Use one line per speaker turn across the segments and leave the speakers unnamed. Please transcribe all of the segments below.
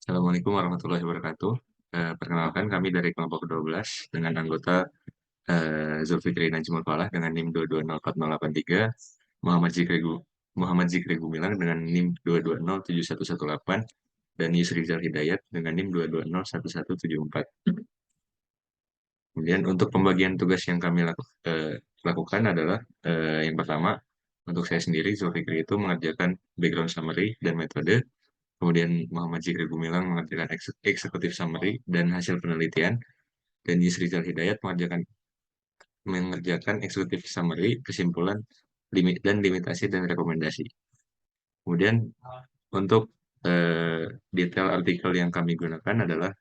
Assalamualaikum warahmatullahi wabarakatuh. Perkenalkan kami dari kelompok 12 dengan anggota Zulfikri Najmul Falah dengan NIM 2204083, Muhammad Zikri, Muhammad Zikri Gumilang dengan NIM 2207118, dan Yusrizal Hidayat dengan NIM 2201174. Kemudian untuk pembagian tugas yang kami lakukan adalah yang pertama, untuk saya sendiri, Zulfikri itu mengerjakan background summary dan metode. Kemudian Muhammad Zikri Gumilang mengerjakan executive summary dan hasil penelitian, dan Yusrizal Hidayat mengerjakan executive summary, kesimpulan, limit dan limitasi dan rekomendasi. Kemudian untuk detail artikel yang kami gunakan adalah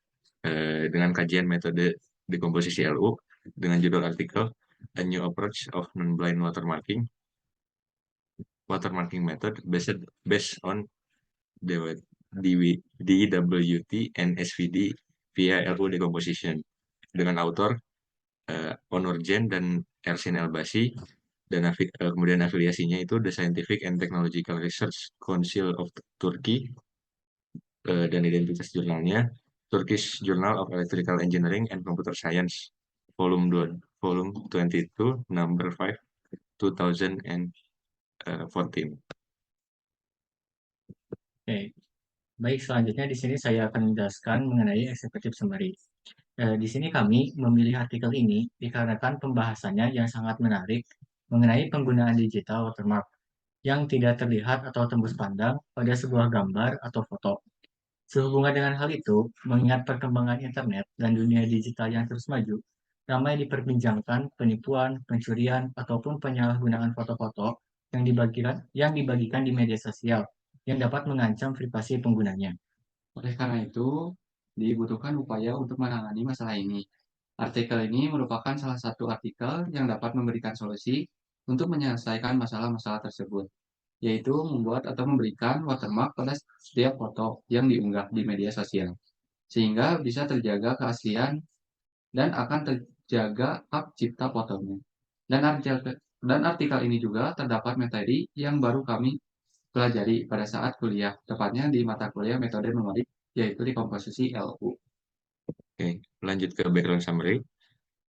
dengan kajian metode dekomposisi LU dengan judul artikel A New Approach of Non-Blind Watermarking Method based on DWT and SVD via LU decomposition, dengan autor Onur Jen dan Ersin Elbasi, dan kemudian afiliasinya itu The Scientific and Technological Research Council of Turkey, dan identitas jurnalnya Turkish Journal of Electrical Engineering and Computer Science, volume 2, volume 22, number 5, 2014.
Oke, baik, selanjutnya di sini saya akan menjelaskan mengenai executive summary. Di sini kami memilih artikel ini dikarenakan pembahasannya yang sangat menarik mengenai penggunaan digital watermark yang tidak terlihat atau tembus pandang pada sebuah gambar atau foto. Sehubungan dengan hal itu, mengingat perkembangan internet dan dunia digital yang terus maju, ramai diperbincangkan penipuan, pencurian, ataupun penyalahgunaan foto-foto yang dibagikan di media sosial yang dapat mengancam privasi penggunanya. Oleh karena itu, dibutuhkan upaya untuk menangani masalah ini. Artikel ini merupakan salah satu artikel yang dapat memberikan solusi untuk menyelesaikan masalah-masalah tersebut, yaitu membuat atau memberikan watermark pada setiap foto yang diunggah di media sosial, sehingga bisa terjaga keaslian dan akan terjaga hak cipta fotonya. Dan artikel ini juga terdapat materi yang baru kami pelajari pada saat kuliah, tepatnya di mata kuliah metode numerik, yaitu di komposisi LU.
Oke, lanjut ke background summary.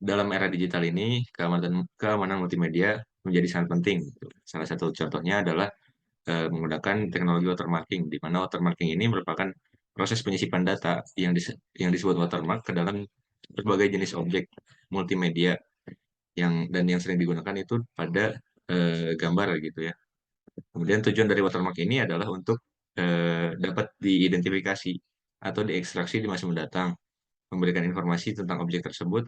Dalam era digital ini, keamanan multimedia menjadi sangat penting. Salah satu contohnya adalah menggunakan teknologi watermarking, di mana watermarking ini merupakan proses penyisipan data yang disebut watermark ke dalam berbagai jenis objek multimedia yang sering digunakan itu pada gambar gitu ya. Kemudian tujuan dari watermark ini adalah untuk dapat diidentifikasi atau diekstraksi di masa mendatang, memberikan informasi tentang objek tersebut.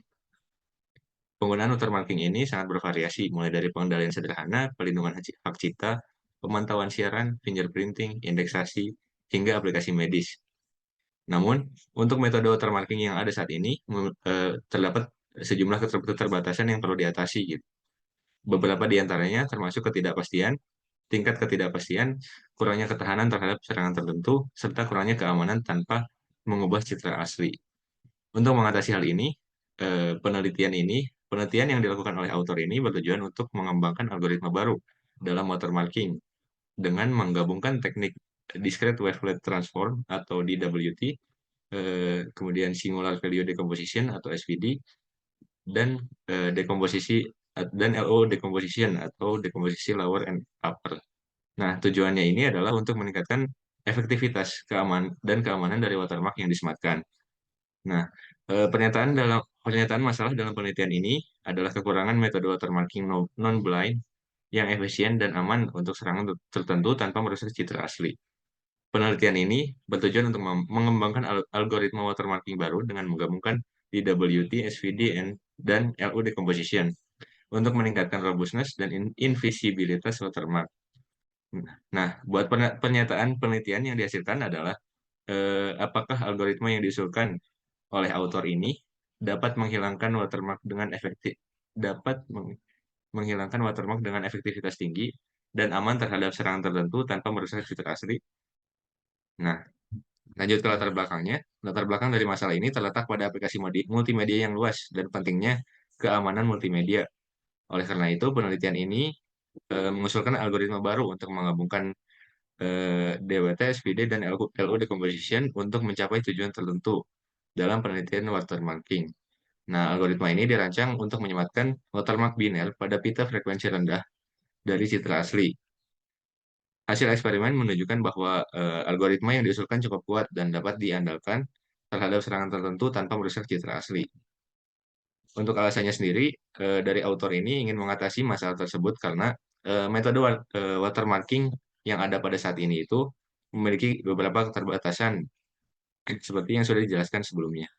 Penggunaan watermarking ini sangat bervariasi, mulai dari pengendalian sederhana, pelindungan hak cipta, pemantauan siaran, fingerprinting, indeksasi, hingga aplikasi medis. Namun, untuk metode watermarking yang ada saat ini, terdapat sejumlah keterbatasan yang perlu diatasi gitu. Beberapa di antaranya termasuk tingkat ketidakpastian, kurangnya ketahanan terhadap serangan tertentu, serta kurangnya keamanan tanpa mengubah citra asli. Untuk mengatasi hal ini, penelitian yang dilakukan oleh autor ini bertujuan untuk mengembangkan algoritma baru dalam watermarking dengan menggabungkan teknik Discrete Wavelet Transform atau DWT, kemudian Singular Value Decomposition atau SVD, dan dekomposisi dan LO Decomposition atau dekomposisi lower and upper. Nah, tujuannya ini adalah untuk meningkatkan efektivitas keamanan dari watermark yang disematkan. Nah, pernyataan masalah dalam penelitian ini adalah kekurangan metode watermarking non-blind yang efisien dan aman untuk serangan tertentu tanpa merusak citra asli. Penelitian ini bertujuan untuk mengembangkan algoritma watermarking baru dengan menggabungkan DWT, SVD, dan LU decomposition untuk meningkatkan robustness dan invisibilitas watermark. Nah, buat pernyataan penelitian yang dihasilkan adalah apakah algoritma yang diusulkan oleh autor ini dapat menghilangkan watermark dengan efektif dapat menghilangkan watermark dengan efektivitas tinggi dan aman terhadap serangan tertentu tanpa merusak fitur asli. Nah, lanjut ke latar belakangnya. Latar belakang dari masalah ini terletak pada aplikasi multimedia yang luas dan pentingnya keamanan multimedia. Oleh karena itu, penelitian ini mengusulkan algoritma baru untuk menggabungkan DWT, SVD, dan LU decomposition untuk mencapai tujuan tertentu dalam penelitian watermarking. Nah, algoritma ini dirancang untuk menyematkan watermark biner pada pita frekuensi rendah dari citra asli. Hasil eksperimen menunjukkan bahwa algoritma yang diusulkan cukup kuat dan dapat diandalkan terhadap serangan tertentu tanpa merusak citra asli. Untuk alasannya sendiri, dari autor ini ingin mengatasi masalah tersebut karena metode watermarking yang ada pada saat ini itu memiliki beberapa keterbatasan seperti yang sudah dijelaskan sebelumnya.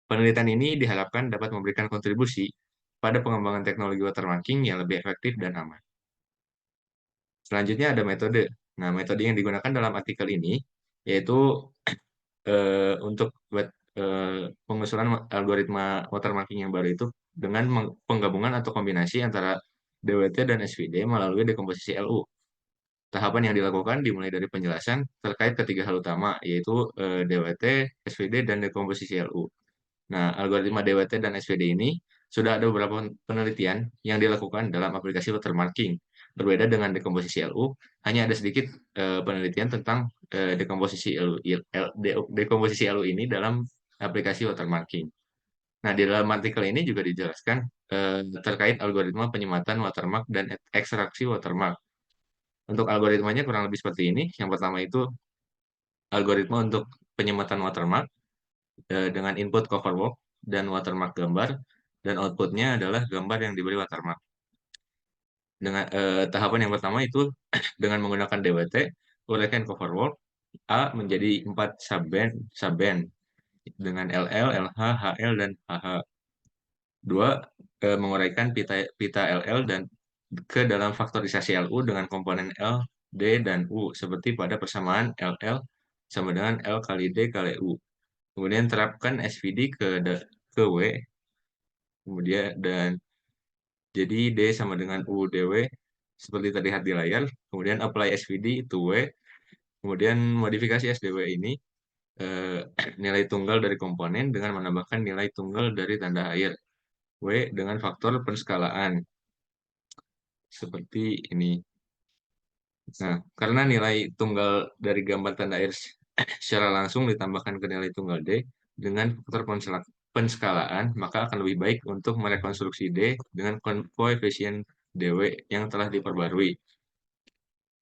Penelitian ini diharapkan dapat memberikan kontribusi pada pengembangan teknologi watermarking yang lebih efektif dan aman. Selanjutnya ada metode. Nah, metode yang digunakan dalam artikel ini yaitu untuk pengusulan algoritma watermarking yang baru itu dengan penggabungan atau kombinasi antara DWT dan SVD melalui dekomposisi LU. Tahapan yang dilakukan dimulai dari penjelasan terkait ketiga hal utama, yaitu DWT, SVD, dan dekomposisi LU. Nah, algoritma DWT dan SVD ini sudah ada beberapa penelitian yang dilakukan dalam aplikasi watermarking. Berbeda dengan dekomposisi LU, hanya ada sedikit penelitian tentang dekomposisi LU, dekomposisi LU ini dalam aplikasi watermarking. Nah, di dalam artikel ini juga dijelaskan terkait algoritma penyematan watermark dan ekstraksi watermark. Untuk algoritmanya kurang lebih seperti ini. Yang pertama itu algoritma untuk penyematan watermark dengan input cover walk dan watermark gambar, dan outputnya adalah gambar yang diberi watermark. Dengan tahapan yang pertama itu dengan menggunakan DWT, uraikan cover walk A menjadi 4 subband dengan LL, LH, HL, dan HH. Dua, menguraikan pita, pita LL dan ke dalam faktorisasi LU dengan komponen L, D, dan U, seperti pada persamaan LL sama dengan L kali D kali U. Kemudian terapkan SVD ke W, kemudian dan jadi D sama dengan U dW seperti terlihat di layar. Kemudian apply SVD to W, kemudian modifikasi SDW ini eh, nilai tunggal dari komponen dengan menambahkan nilai tunggal dari tanda air W dengan faktor penskalaan seperti ini. Nah, karena nilai tunggal dari gambar tanda air secara langsung ditambahkan ke nilai tunggal D dengan faktor penskalaan, maka akan lebih baik untuk merekonstruksi D dengan koefisien DW yang telah diperbarui.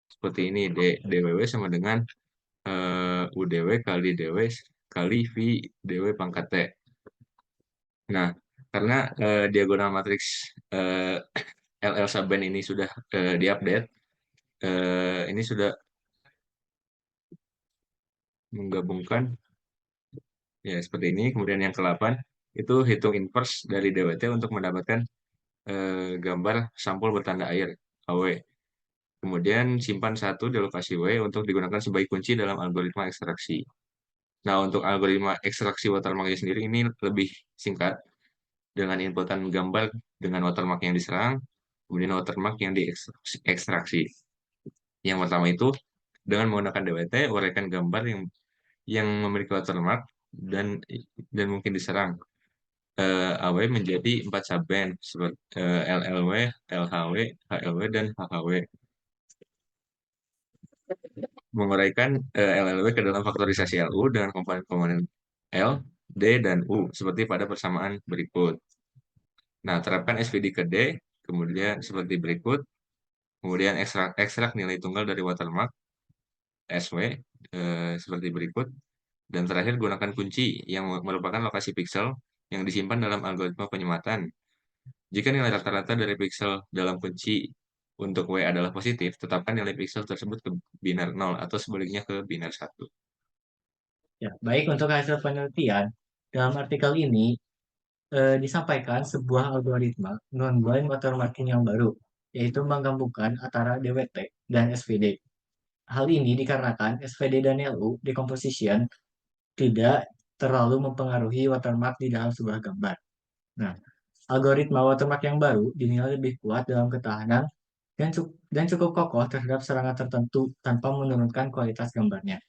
Seperti ini, DWW sama dengan UDW kali DW kali V DW pangkat T. Nah, karena diagonal matriks eh, LL subband ini sudah diupdate, ini sudah menggabungkan ya seperti ini. Kemudian yang ke-8 itu hitung inverse dari DWT untuk mendapatkan gambar sampul bertanda air AW. Kemudian simpan satu di lokasi W untuk digunakan sebagai kunci dalam algoritma ekstraksi. Nah, untuk algoritma ekstraksi watermark sendiri ini lebih singkat dengan inputan gambar dengan watermark yang diserang, kemudian watermark yang diekstraksi. Yang pertama itu dengan menggunakan DWT, uraikan gambar yang memiliki watermark dan mungkin diserang. AW menjadi 4 subband seperti LLW, LHW, HLW, dan HHW. Menguraikan LLW ke dalam faktorisasi LU dengan komponen-komponen L, D, dan U seperti pada persamaan berikut. Nah, terapkan SVD ke D, kemudian seperti berikut. Kemudian ekstrak nilai tunggal dari watermark SW seperti berikut. Dan terakhir gunakan kunci yang merupakan lokasi pixel yang disimpan dalam algoritma penyematan. Jika nilai rata-rata dari pixel dalam kunci untuk W adalah positif, tetapkan nilai pixel tersebut ke biner 0 atau sebaliknya ke biner 1.
Ya, baik untuk hasil penelitian, dalam artikel ini disampaikan sebuah algoritma non-blind watermarking yang baru, yaitu menggabungkan antara DWT dan SVD. Hal ini dikarenakan SVD dan LU decomposition tidak terlalu mempengaruhi watermark di dalam sebuah gambar. Nah, algoritma watermark yang baru dinilai lebih kuat dalam ketahanan dan cukup kokoh terhadap serangan tertentu tanpa menurunkan kualitas gambarnya.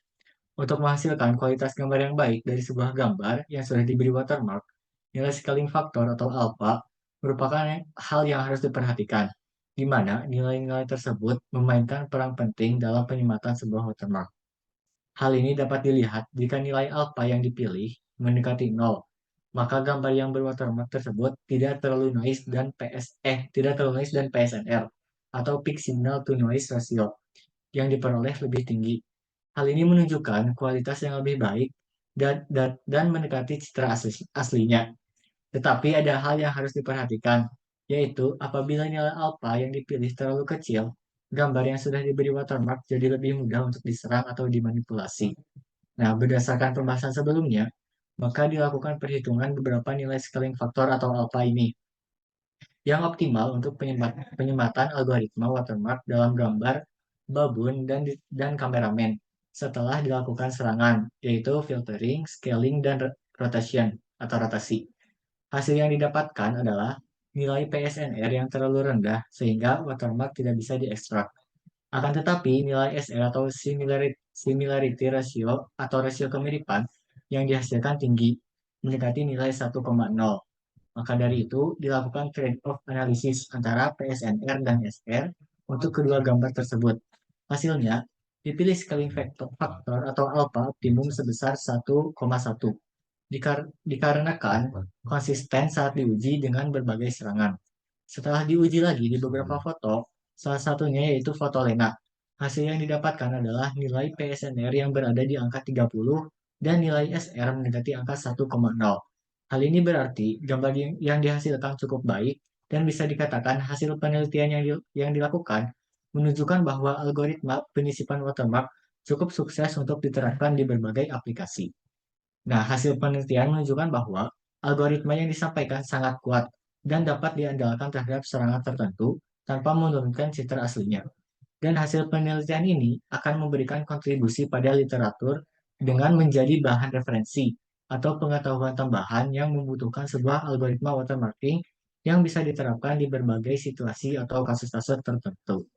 Untuk menghasilkan kualitas gambar yang baik dari sebuah gambar yang sudah diberi watermark, nilai scaling factor atau alpha merupakan hal yang harus diperhatikan. di mana nilai-nilai tersebut memainkan peran penting dalam penyematan sebuah watermark. Hal ini dapat dilihat jika nilai alfa yang dipilih mendekati nol, maka gambar yang berwatermark tersebut tidak terlalu noise dan PSNR atau peak signal to noise ratio yang diperoleh lebih tinggi. Hal ini menunjukkan kualitas yang lebih baik dan mendekati citra aslinya. Tetapi ada hal yang harus diperhatikan, yaitu apabila nilai alfa yang dipilih terlalu kecil, gambar yang sudah diberi watermark jadi lebih mudah untuk diserang atau dimanipulasi. Nah, berdasarkan pembahasan sebelumnya, maka dilakukan perhitungan beberapa nilai scaling faktor atau alfa ini yang optimal untuk penyematan algoritma watermark dalam gambar, babun, dan kameramen setelah dilakukan serangan, yaitu filtering, scaling, dan rotation atau rotasi. Hasil yang didapatkan adalah nilai PSNR yang terlalu rendah sehingga watermark tidak bisa diekstrak. Akan tetapi, nilai SR atau similarity ratio atau rasio kemiripan yang dihasilkan tinggi, mendekati nilai 1,0. Maka dari itu, dilakukan trade-off analisis antara PSNR dan SR untuk kedua gambar tersebut. Hasilnya, dipilih scaling faktor atau alpha optimum sebesar 1,1 dikarenakan konsisten saat diuji dengan berbagai serangan. Setelah diuji lagi di beberapa foto, salah satunya yaitu foto Lena. Hasil yang didapatkan adalah nilai PSNR yang berada di angka 30 dan nilai SR mendekati angka 1,0. Hal ini berarti gambar yang dihasilkan cukup baik dan bisa dikatakan hasil penelitian yang dilakukan menunjukkan bahwa algoritma penyisipan watermark cukup sukses untuk diterapkan di berbagai aplikasi. Nah, hasil penelitian menunjukkan bahwa algoritma yang disampaikan sangat kuat dan dapat diandalkan terhadap serangan tertentu tanpa menurunkan citra aslinya. Dan hasil penelitian ini akan memberikan kontribusi pada literatur dengan menjadi bahan referensi atau pengetahuan tambahan yang membutuhkan sebuah algoritma watermarking yang bisa diterapkan di berbagai situasi atau kasus-kasus tertentu.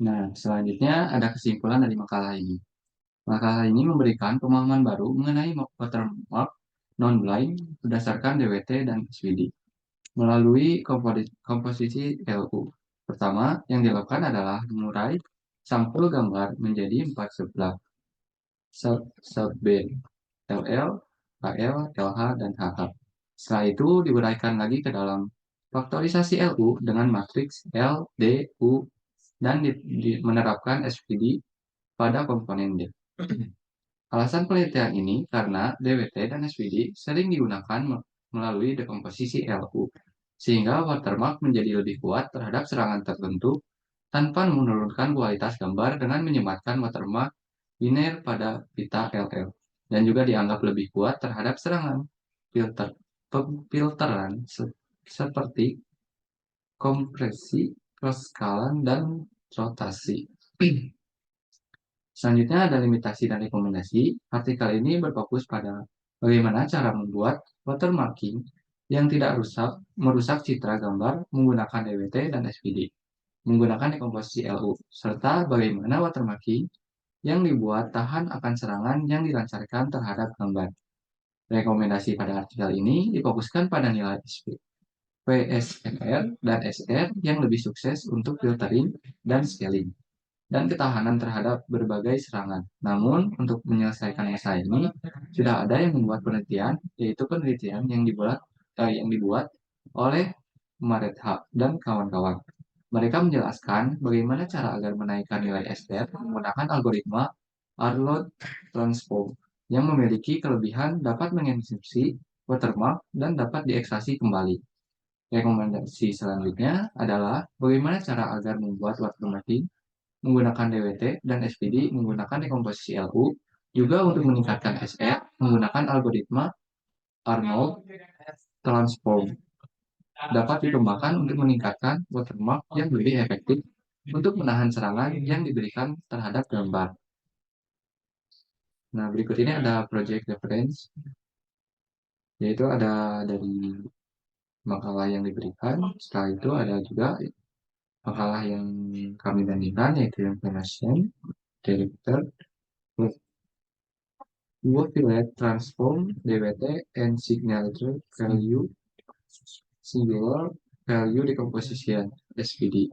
Nah, selanjutnya ada kesimpulan dari makalah ini. Makalah ini memberikan pemahaman baru mengenai watermark non-blind berdasarkan DWT dan SVD melalui komposisi LU. Pertama, yang dilakukan adalah mengurai sampel gambar menjadi 4 subblok, sub B, LL, KL, LH, dan HH. Setelah itu diuraikan lagi ke dalam faktorisasi LU dengan matriks L, D, U, dan menerapkan SVD pada komponen D. Alasan penelitian ini karena DWT dan SVD sering digunakan melalui dekomposisi LU, sehingga watermark menjadi lebih kuat terhadap serangan tertentu tanpa menurunkan kualitas gambar dengan menyematkan watermark biner pada pita LL, dan juga dianggap lebih kuat terhadap serangan filteran seperti kompresi, proskalan, dan rotasi. Selanjutnya ada limitasi dan rekomendasi. Artikel ini berfokus pada bagaimana cara membuat watermarking yang tidak merusak citra gambar menggunakan DWT dan SPD, menggunakan dekomposisi LU, serta bagaimana watermarking yang dibuat tahan akan serangan yang dilancarkan terhadap gambar. Rekomendasi pada artikel ini difokuskan pada nilai PSNR dan SR yang lebih sukses untuk filtering dan scaling, dan ketahanan terhadap berbagai serangan. Namun, untuk menyelesaikan masalah ini, sudah ada yang membuat penelitian, yaitu penelitian yang dibuat oleh Maretha dan kawan-kawan. Mereka menjelaskan bagaimana cara agar menaikkan nilai SR menggunakan algoritma Arlow Transform yang memiliki kelebihan dapat menginstruksi watermark dan dapat diekstraksi kembali. Rekomendasi selanjutnya adalah bagaimana cara agar membuat watermarking menggunakan DWT dan SPD menggunakan dekomposisi LU, juga untuk meningkatkan SR menggunakan algoritma Arnold Transform. Dapat dikembangkan untuk meningkatkan watermark yang lebih efektif untuk menahan serangan yang diberikan terhadap gambar. Nah, berikut ini ada project reference, yaitu ada dari makalah yang diberikan. Setelah itu ada juga makalah yang kami bandingkan, yaitu yang Venetian Director Work-related transform DWT and signature value singular value decomposition (SVD).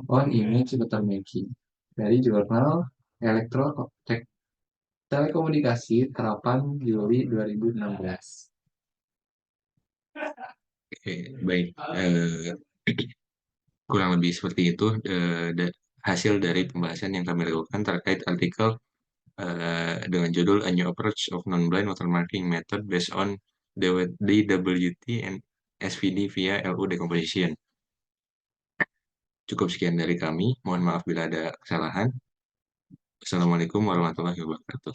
on Image Watermarking dari jurnal Telekomunikasi Terapan Juli 2016.
Oke, baik. Kurang lebih seperti itu hasil dari pembahasan yang kami lakukan terkait artikel dengan judul A New Approach of Non-Blind Watermarking Method Based on DWT and SVD via LU Decomposition. Cukup sekian dari kami. Mohon maaf bila ada kesalahan. Assalamualaikum warahmatullahi wabarakatuh.